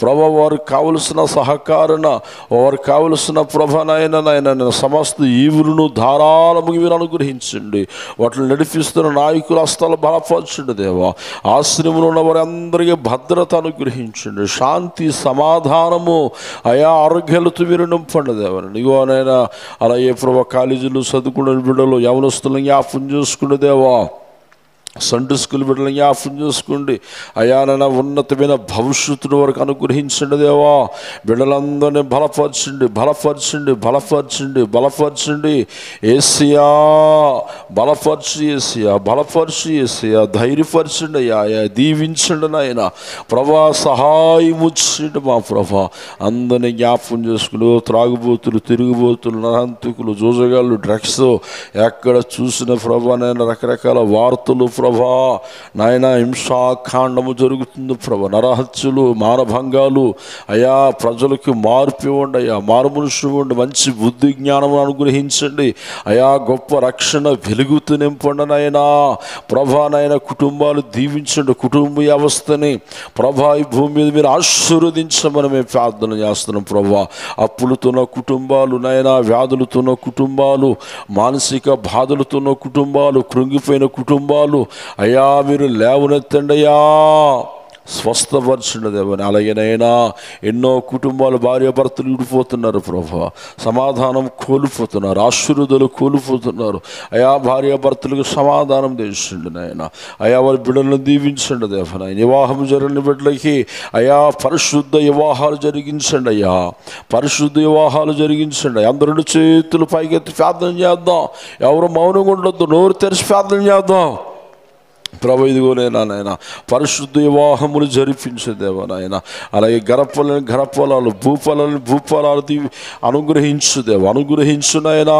B: ప్రభ వారికి కావలసిన సహకారణ, వారికి కావలసిన ప్రభ నాయన సమస్త ఈవులను ధారాళముగా మీరు అనుగ్రహించండి. వాటిని నడిపిస్తున్న నాయకుల హస్తాలు బలపరచండి దేవా. ఆశ్రమంలో ఉన్న వారి అందరికీ భద్రత అనుగ్రహించండి, శాంతి సమాధానము అయా ఆరోగ్యాలతో మీరు నింపండి దేవా. ఇగోనైనా అలాగే ప్రభా కాలేజీలు చదువుకున్న బిడ్డలు, యవనస్తులను జ్ఞాపకం చేసుకునే దేవా. సండే స్కూల్ బిడ్డలను జ్ఞాపకం చేసుకోండి అయా. నాయన ఉన్నతమైన భవిష్యత్తును వరకు అనుగ్రహించండి దేవా. బిడ్డలందరినీ బలపరచండి. ఏసియా బలపరిచి ఏసియా ధైర్యపరచండి అయ్యా, దీవించండి నాయన ప్రభా. సహాయము చేయండి మా ప్రభా. అందరినీ జ్ఞాపకం చేసుకుని త్రాగుబోతులు, తిరుగుబోతులు, నరహంతకులు, జోజగాళ్ళు, డ్రగ్స్ ఎక్కడ చూసిన ప్రభా నాయన రకరకాల వార్తలు ప్రభా నాయన హింసాకాండము జరుగుతుంది ప్రభా. నరహత్యలు, మానభంగాలు అయా. ప్రజలకు మార్పు ఇవ్వండి అయ్యా, మారుమనసు ఇవ్వండి, మంచి బుద్ధి జ్ఞానం అనుగ్రహించండి అయా. గొప్ప రక్షణ వెలుగుతూ నింపండి నాయనా ప్రభా. నాయన కుటుంబాలు దీవించండి, కుటుంబ వ్యవస్థని ప్రభా ఈ భూమి మీద మీరు ఆశీర్వదించమని మేము ప్రార్థన చేస్తున్నాం ప్రభా. అప్పులతోన్న కుటుంబాలు నాయన, వ్యాధులతోన్న కుటుంబాలు, మానసిక బాధలతోన్న కుటుంబాలు, కృంగిపోయిన కుటుంబాలు అయ్యా మీరు లేవనెత్తండి అయ్యా, స్వస్థపరచండి దేవని. అలాగేనైనా ఎన్నో కుటుంబాలు భార్యాభర్తలు విడిపోతున్నారు ప్రభా, సమాధానం కోల్పోతున్నారు, ఆశీర్వాదాలు కోల్పోతున్నారు అయా. భార్యాభర్తలకు సమాధానం తెచ్చండి నాయన అయా. వారి బిడ్డలను దీవించండి దేవనాయన. వివాహం జరిగిన బిడ్డలకి అయా పరిశుద్ధ వివాహాలు జరిగించండి అయ్యా, పరిశుద్ధ వివాహాలు జరిగించండి. అందరూ చేతులు పైకెత్తి ప్రార్థన చేద్దాం. ఎవరు మౌనంగా ఉండొద్దు, నోరు తెరిచి ప్రార్థన చేద్దాం. ప్రభు ఇదిగోనేనా నాయన పరిశుద్ధ వివాహములు జరిపించే దేవా నాయన. అలాగే గర్భఫలాలు భూఫలాలు అనుగ్రహించు దేవ, అనుగ్రహించు నాయనా,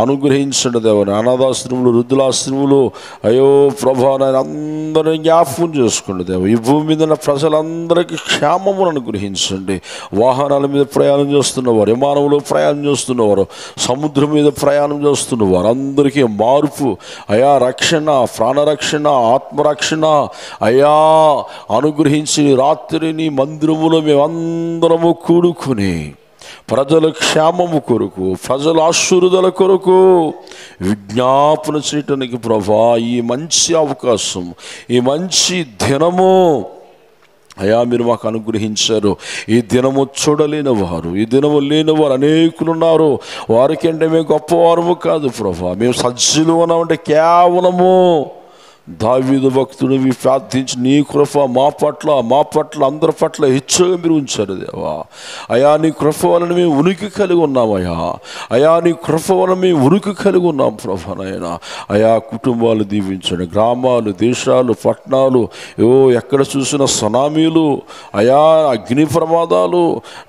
B: అనుగ్రహించండి దేవ. అనాథాశ్రములు, వృద్ధులాశ్రములు, అయ్యో ప్రభా నాయన అందరినీ జ్ఞాపకం చేసుకోండి దేవ. ఈ భూమి మీద ఉన్న ప్రజలందరికీ క్షేమమును అనుగ్రహించండి. వాహనాల మీద ప్రయాణం చేస్తున్నవారు, విమానంలో ప్రయాణం చేస్తున్నవారు, సముద్రం మీద ప్రయాణం చేస్తున్నవారు అందరికీ మార్పు అయా, రక్షణ, ప్రాణరక్షణ, ఆత్మరక్షణ అయ్యా అనుగ్రహించి రాత్రి నీ మందిరములో మేమందరము కూడుకుని ప్రజల క్షేమము కొరకు, ప్రజల ఆశీర్వాదాల కొరకు విజ్ఞాపన చేయటానికి ప్రభా ఈ మంచి అవకాశం, ఈ మంచి దినము అయా మీరు మాకు అనుగ్రహించారు. ఈ దినము చూడలేని వారు, ఈ దినము లేని వారు అనేకులు ఉన్నారు. వారికంటే మేము గొప్పవారము కాదు ప్రభా, మేము సజ్జులు ఉన్నామంటే కేవలము దావీదు భక్తుడు ప్రార్థించి నీ కృప మా పట్ల అందరి పట్ల హెచ్చుగా మీరు ఉంచారు దేవా. అయా నీ కృప వలన మేము ఉనికి కలిగి ఉన్నామయ్యా. అయా నీ కృప వలన మేము ఉనికి కలిగి ఉన్నాం ప్రభానైనా. అయా కుటుంబాలు దీవించండి, గ్రామాలు, దేశాలు, పట్టణాలు, ఎక్కడ చూసిన సునామీలు, అయా అగ్ని ప్రమాదాలు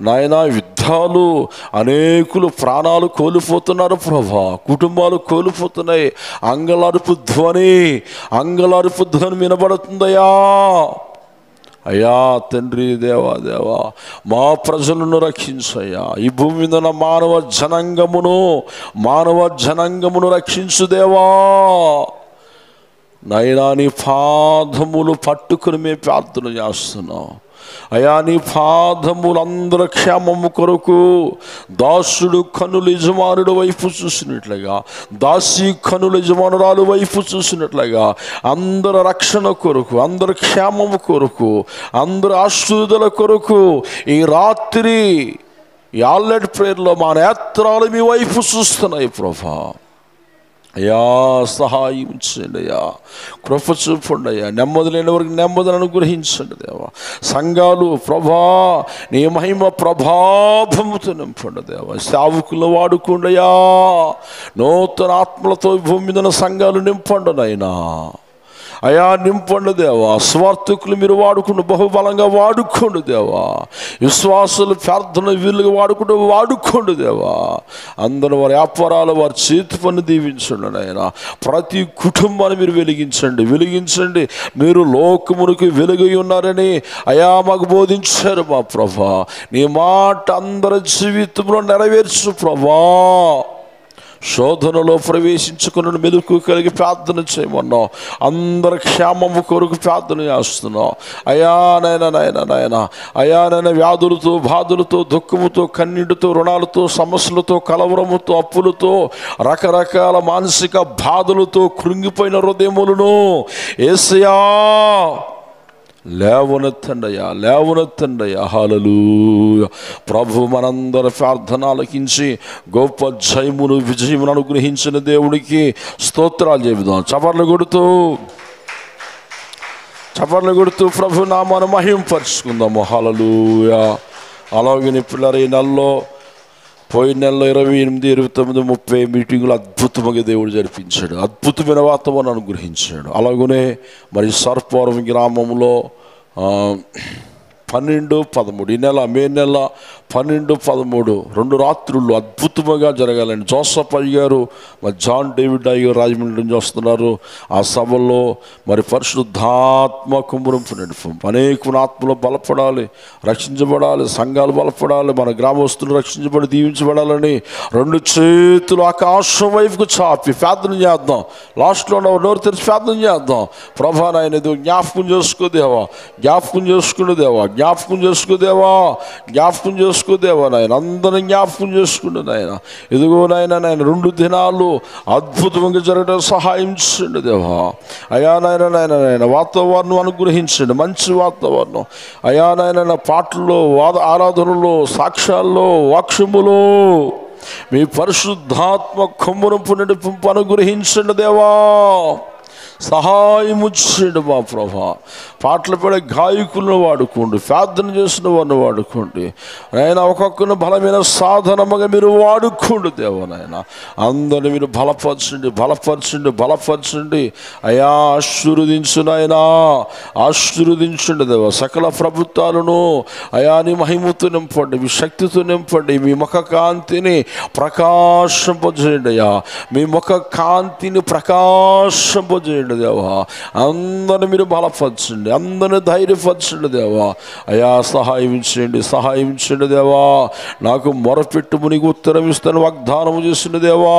B: నాయనా, యుద్ధాలు, అనేకులు ప్రాణాలు కోల్పోతున్నారు ప్రభా, కుటుంబాలు కోల్పోతున్నాయి. అంగలార్పు ధ్వని వినబడుతుందయ్యా. అయ్యా తండ్రి దేవా మా ప్రజలను రక్షించయ్యా. ఈ భూమి మీద ఉన్న మానవ జనాంగమును రక్షించు దేవా. నైనా నీ పాదములు పట్టుకుని మేము ప్రార్థన చేస్తున్నాం అయా. నీ పాదములు అందరి క్షేమము కొరకు దాసుడు కనులు యజమానుడు వైపు చూసినట్లుగా, దాసి కనులు యజమానురాలు వైపు చూసినట్లుగా అందరి రక్షణ కొరకు, అందరి క్షేమము కొరకు, అందరి ఆశీర్వాదాల కొరకు ఈ రాత్రి ఈ ఆల్రెడీ ప్రేయర్లో మా నేత్రాలు మీ వైపు చూస్తున్నాయి ప్రభా. అయ్యా సహాయం చేయండి అయ్యా, కృప చూపండి అయ్యా. నెమ్మది లేని వారికి నెమ్మదిని అనుగ్రహించండి దేవా. సంఘాలు ప్రభా నీ మహిమ ప్రభాభముతో నింపండి దేవా. సేవకులను వాడుకోండి అయ్యా. నూతన ఆత్మలతో భూమి మీద సంఘాలు నింపండి నాయనా. అయా నింపండి దేవా. స్వార్థకులు మీరు వాడుకుంటూ బహుబలంగా వాడుకోండి దేవా. విశ్వాసులు ప్రార్థన వీళ్ళుగా వాడుకోండి దేవా. అందరూ వారి వ్యాపారాలు, వారి చేతి పని దీవించండి నాయన. ప్రతి కుటుంబాన్ని మీరు వెలిగించండి. మీరు లోకమునికి వెలుగై ఉన్నారని అయా మాకు బోధించారు మా ప్రభా. నీ మాట అందరి జీవితంలో నెరవేర్చు ప్రభా. శోధనలో ప్రవేశించుకున్న మెలకు కలిగి ప్రార్థన చేయమన్నాం. అందరి క్షేమము కొరకు ప్రార్థన చేస్తున్నాం అయా. నాయన అయా వ్యాధులతో, బాధలతో, దుఃఖముతో, కన్నీటితో, రుణాలతో, సమస్యలతో, కలవరముతో, అప్పులతో, రకరకాల మానసిక బాధలతో కృంగిపోయిన హృదయములను యేసయ్యా లేవనెత్తండి. హల్లెలూయా. ప్రభు మనందరి ప్రార్థన ఆలకించి గొప్ప విజయమును అనుగ్రహించిన దేవుడికి స్తోత్రాలు చెబుదాం. చపర్లు కొడుతూ ప్రభు నామాన్ని మహింపరుచుకుందాము. హల్లెలూయా. అలాగే పిల్లలు ఈ నెలలో, పోయిన నెలలో 28, 29, 30 మీటింగులు అద్భుతంగా దేవుడు జరిపించాడు. అద్భుతమైన వాతావరణం అనుగ్రహించాడు. అలాగనే మరి సర్పవరం గ్రామంలో 12, 13 ఈ నెల మే నెల 12, 13 2 రాత్రులు అద్భుతంగా జరగాలండి. జోసఫ్ అయ్యారు, మరి జాన్ డేవిడ్ అయ్యారు రాజమండ్రి నుంచి వస్తున్నారు. ఆ సభల్లో మరి పరిశుద్ధాత్మ కుమ్మరింపు నడిపి అనేక ఆత్మలో బలపడాలి, రక్షించబడాలి, సంఘాలు బలపడాలి, మన గ్రామస్తులు రక్షించబడి దీవించబడాలని 2 చేతులు ఆకాశం వైపుకు చాపి ప్రార్థన చేద్దాం. లాస్ట్లో నోరు తెరిచి ప్రార్థన చేద్దాం. ప్రభా నాయన జ్ఞాపకం చేసుకోదేవా, జ్ఞాపకం చేసుకోదేవా నాయన. అందరినీ జ్ఞాపకం చేసుకుంటూ నాయన. ఇదిగో నాయన 2 దినాలు అద్భుతంగా జరగడం సహాయం చేయండి దేవా. అయా నాయన వాతావరణం అనుగ్రహించండి, మంచి వాతావరణం అయా నాయన. పాటల్లో, ఆరాధనలో, సాక్ష్యాల్లో, వాక్యములో మీ పరిశుద్ధాత్మ కొమ్మునంపు నడిపింపు అనుగ్రహించండి దేవా. సహాయము చేయండి మా ప్రభా. పాటలు పాడే గాయకులను వాడుకోండి, ప్రార్థన చేసిన వారిని వాడుకోండి నాయన. ఒక్కొక్కరిని బలమైన సాధనముగా మీరు వాడుకోండి దేవా నాయన. అందరిని మీరు బలపరచండి, బలపరచండి, బలపరచండి అయా. ఆశీర్వదించు నాయనా, ఆశీర్వదించండి దేవా. సకల ప్రభుత్వాలను అయా నీ మహిమతో నింపండి, మీ శక్తితో నింపండి. మీ ముఖ కాంతిని ప్రకాశింపజేయండి అయ్యా, మీ ముఖ కాంతిని ప్రకాశింపజేయండి దేవా. అందరిని మీరు బలపరచండి, అందరిని ధైర్యపరచండి దేవా. అయా సహాయం చేయండి, సహాయం చేయండి దేవా. నాకు మొరపెట్టుము నీకు ఉత్తరం ఇస్తాను వాగ్దానము చేసిన దేవా.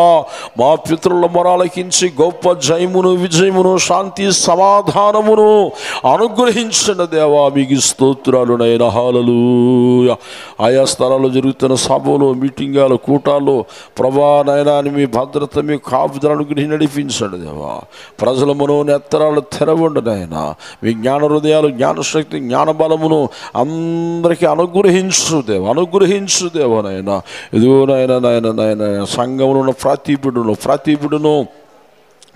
B: మా పితరుల మొరాలకించి గొప్ప జయమును, విజయమును, శాంతి సమాధానమును అనుగ్రహించండి దేవా. మీకు స్తోత్రాలు నైనా. హల్లెలూయా. ఆయా స్థలాల్లో జరుగుతున్న సభలు, మీటింగాలు, కూటాలు ప్రభా నైనా మీ భద్రత, మీ కాపుదల అనుగ్రహించి నడిపించండి దేవా. ప్రజల మనోనేత్తరాలు తెరవండి నాయన. మీ జ్ఞాన హృదయాలు, జ్ఞానశక్తి, జ్ఞానబలమును అందరికీ అనుగ్రహించు దేవా, అనుగ్రహించు దేవా నాయన. ఇదిగో నాయన నాయన నాయన సంఘంలో ఉన్న ప్రతి బిడ్డను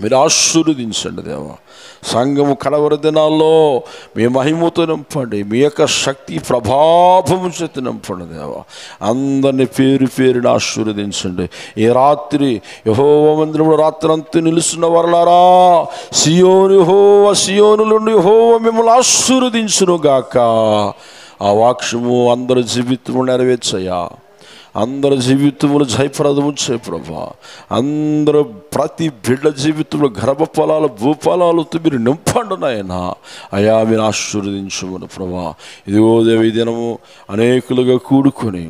B: మీరు ఆశీర్వదించండి దేవా. సంఘము కడవరి దినాల్లో మీ మహిమతో నింపండి, మీ యొక్క శక్తి ప్రభావము చేత నింపండి దేవా. అందరినీ పేరు పేరుని ఆశీర్వదించండి. ఈ రాత్రి యెహోవా మందిరంలో రాత్రి అంతా నిలుస్తున్న వరలారా, సియోను నుండి యెహోవా మిమ్మల్ని ఆశీర్వదించును గాక. ఆ వాక్యము అందరి జీవితంలో నెరవేర్చయ్యా. అందరి జీవితంలో జయప్రదము చేయ ప్రభా. అందరూ ప్రతి బిడ్డ జీవితంలో గర్భఫలాలు, భూఫలాలతో మీరు నింపండి నాయన. అయా మీరు ఆశీర్వదించమని ప్రభా. ఇదిగో దేవి దినము అనేకులుగా కూడుకొని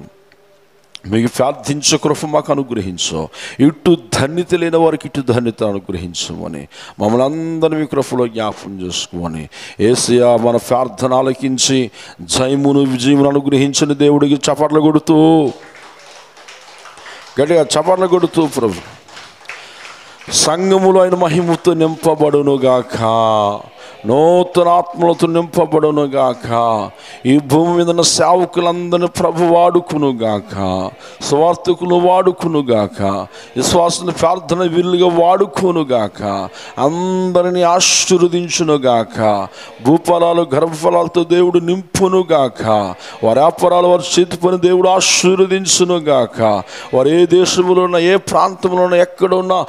B: మీకు ప్రార్థించే కృప మాకు అనుగ్రహించు. ఇటు ధన్యత లేని వారికి ఇటు ధన్యత అనుగ్రహించమని మమ్మల్ని అందరినీ మీ కృపలో జ్ఞాపకం చేసుకోమని యేసయ్యా మన ప్రార్థన ఆలకించి జయమును, విజయమును అనుగ్రహించని దేవుడికి చప్పట్లు కొడుతూ, గట్టిగా చప్పట్లు కొడుతూ ప్రభు సంఘములో ఆయన మహిమతో నింపబడును గాక, నూతన ఆత్మలతో నింపబడును గాక. ఈ భూమి మీద ఉన్న సేవకులందరినీ ప్రభు వాడుకును గాక, స్వార్థకులు వాడుకును గాక, విశ్వాసుని ప్రార్థన వీలుగా వాడుకోను గాక, అందరినీ ఆశీర్వదించును గాక. భూఫలాలు, గర్భఫలాలతో దేవుడు నింపును గాక. వారి వ్యాపారాలు, వారి చేతి పని దేవుడు ఆశీర్వదించును గాక. వారు ఏ దేశంలో ఉన్నా, ఏ ప్రాంతంలో ఉన్నా, ఎక్కడ ఉన్నా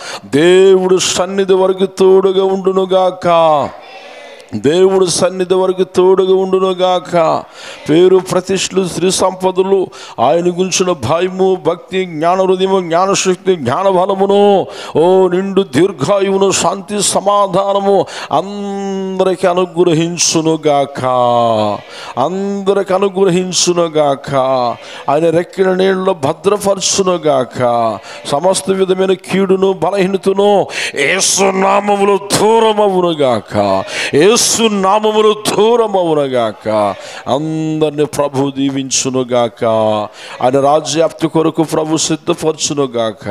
B: దేవుడు సన్నిధి వరకు తోడుగా ఉండును గాక. దేవుడు సన్నిధి వరకు తోడుగా ఉండును గాక. పేరు, ప్రతిష్టలు, శ్రీ సంపదలు, ఆయన గురించిన భయము, భక్తి, జ్ఞాన హృదయము, జ్ఞానశక్తి, జ్ఞానబలమును, ఓ నిండు దీర్ఘాయువును, శాంతి సమాధానము అందరికి అనుగ్రహించును గాక, అందరికి అనుగ్రహించును గాక. ఆయన రెక్కిన నీళ్ళలో భద్రపరచును గాక. సమస్త విధమైన కీడును, బలహీనతను యేసు నామములో దూరమవును గాక, యేసు నామములో దూరమవునుగాక. అందరిని ప్రభు దీవించునుగాక. ఆయన రాజ్యాప్తి కొరకు ప్రభు సిద్ధపరచునుగాక.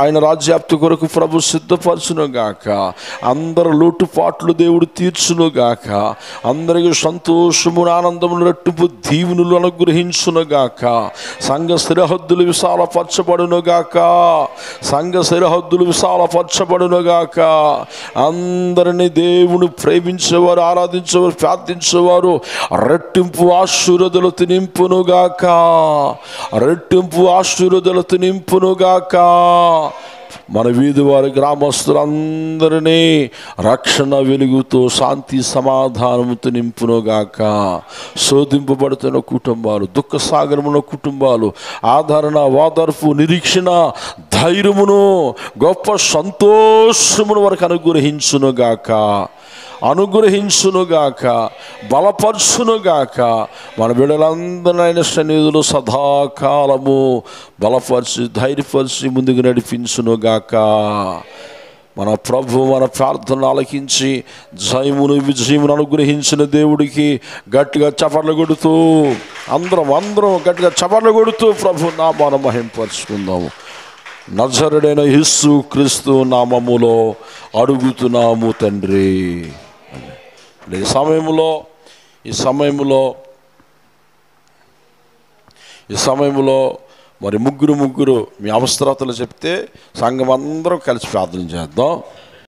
B: ఆయన రాజ్యాప్తి కొరకు ప్రభు సిద్ధపరచునుగాక. అందరు లోటుపాట్లు దేవుడు తీర్చునుగాక. అందరికి సంతోషము, ఆనందమును, రెట్టింపు దీవెనలు అనుగ్రహించునుగాక. సంఘ సరిహద్దులు విశాలపరచబడునుగాక. సంఘ సరిహద్దులు విశాలపరచబడునుగాక. అందరినీ దేవుని ప్రేమించేవారు, ఆరాధించేవారు, ప్రార్థించేవారు రెట్టింపు ఆశీర్వాదాలతో నింపునుగాక. రెట్టింపు ఆశీర్వాదాలతో నింపునుగాక. మన వీధి వారి గ్రామస్తులందరినీ రక్షణ వెలుగుతో, శాంతి సమాధానముతో నింపునుగాక. శోధింపబడుతున్న కుటుంబాలు, దుఃఖ సాగరమున్న కుటుంబాలు ఆదరణ, ఓదార్పు, నిరీక్షణ, ధైర్యమును, గొప్ప సంతోషమును వరకు అనుగ్రహించునుగాక, అనుగ్రహించునుగాక, బలపరచునుగాక. మన బిడ్డలందరూ ఆయన సన్నిధిలో సదాకాలము బలపరిచి, ధైర్యపరిచి ముందుకు నడిపించునుగాక. మన ప్రభు మన ప్రార్థన ఆలకించి జయమును, విజయమును అనుగ్రహించిన దేవుడికి గట్టిగా చప్పట్లు కొడుతూ, అందరం గట్టిగా చప్పట్లు కొడుతూ ప్రభు నామాన్ని మహింపరుచుకుందాము. నజరుడైన యేసు క్రీస్తు నామములో అడుగుతున్నాము తండ్రి. ఈ సమయంలో మరి ముగ్గురు మీ అవసరతలు చెప్తే సంఘం అందరం కలిసి ప్రార్థన చేద్దాం.